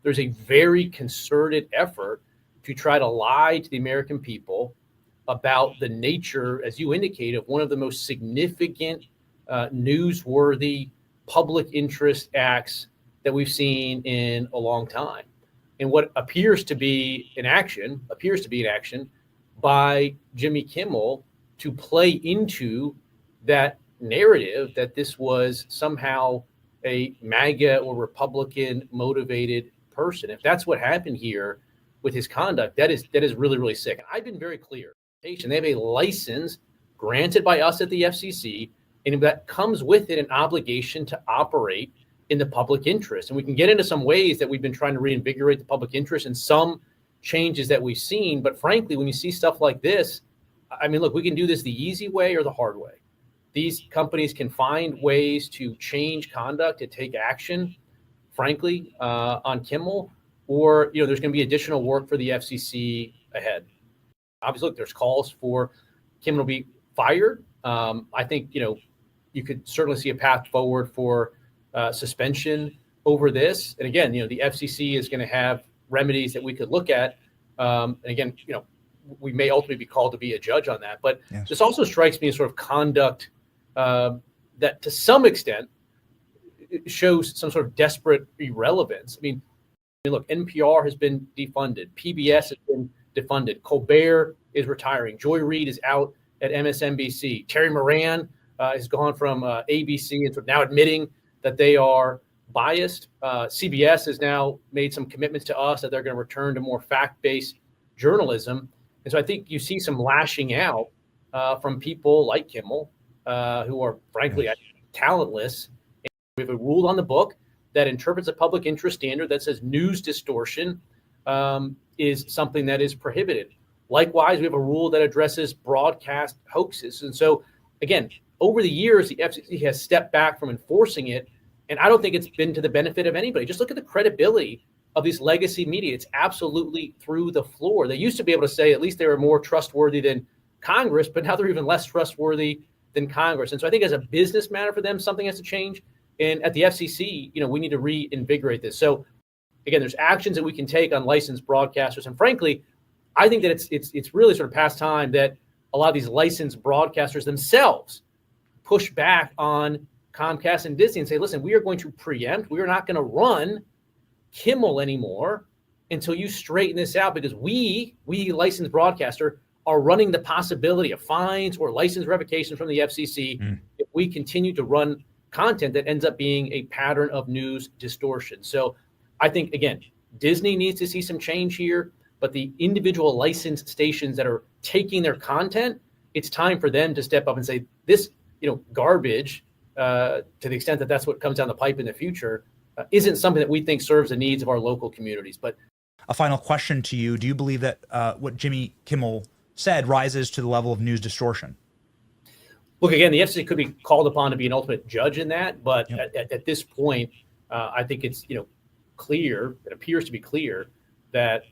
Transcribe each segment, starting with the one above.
there's a very concerted effort to try to lie to the American people about the nature, as you indicate, of one of the most significant, newsworthy public interest acts that we've seen in a long time. And what appears to be an action by Jimmy Kimmel to play into that narrative that this was somehow a MAGA or Republican motivated person. If that's what happened here with his conduct, that is really, really sick. And I've been very clear. They have a license granted by us at the FCC, and that comes with it an obligation to operate in the public interest. And we can get into some ways that we've been trying to reinvigorate the public interest and some changes that we've seen. But frankly, when you see stuff like this, I mean, look, we can do this the easy way or the hard way. These companies can find ways to change conduct, to take action, frankly, on Kimmel, or, there's going to be additional work for the FCC ahead. Obviously, look, there's calls for Kimmel to be fired. I think, you could certainly see a path forward for suspension over this. And again, the FCC is going to have remedies that we could look at. And again, we may ultimately be called to be a judge on that. But yes, this also strikes me as sort of conduct that to some extent shows some sort of desperate irrelevance. I mean, look, NPR has been defunded. PBS has been defunded. Colbert is retiring. Joy Reid is out at MSNBC. Terry Moran has gone from ABC and now admitting that they are biased. CBS has now made some commitments to us that they're going to return to more fact-based journalism. And so I think you see some lashing out from people like Kimmel, who are frankly talentless. And we have a rule on the book that interprets a public interest standard that says news distortion is something that is prohibited. Likewise, we have a rule that addresses broadcast hoaxes. And so, again, over the years, the FCC has stepped back from enforcing it. And I don't think it's been to the benefit of anybody. Just look at the credibility of these legacy media. It's absolutely through the floor. They used to be able to say at least they were more trustworthy than Congress, but now they're even less trustworthy than Congress. And so I think as a business matter for them, something has to change. And at the FCC, we need to reinvigorate this. So again, there's actions that we can take on licensed broadcasters. And frankly, I think that it's really sort of past time that a lot of these licensed broadcasters themselves push back on Comcast and Disney and say, listen, we are going to preempt. We are not going to run Kimmel anymore until you straighten this out, because we licensed broadcaster are running the possibility of fines or license revocations from the FCC if we continue to run content that ends up being a pattern of news distortion. So I think, again, Disney needs to see some change here, but the individual licensed stations that are taking their content, it's time for them to step up and say, this, garbage, to the extent that that's what comes down the pipe in the future, isn't something that we think serves the needs of our local communities. But a final question to you. Do you believe that what Jimmy Kimmel said rises to the level of news distortion? Look, again, the FCC could be called upon to be an ultimate judge in that. But at this point, I think it's, clear, it appears to be clear that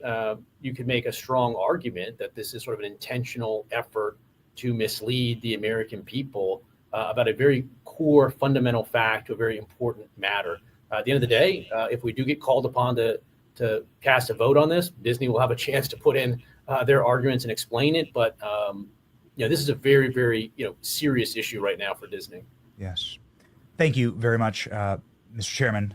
you could make a strong argument that this is sort of an intentional effort to mislead the American people about a very core fundamental fact to a very important matter. At the end of the day, if we do get called upon to cast a vote on this, Disney will have a chance to put in their arguments and explain it. But this is a very, very serious issue right now for Disney. Yes. Thank you very much, Mr. Chairman.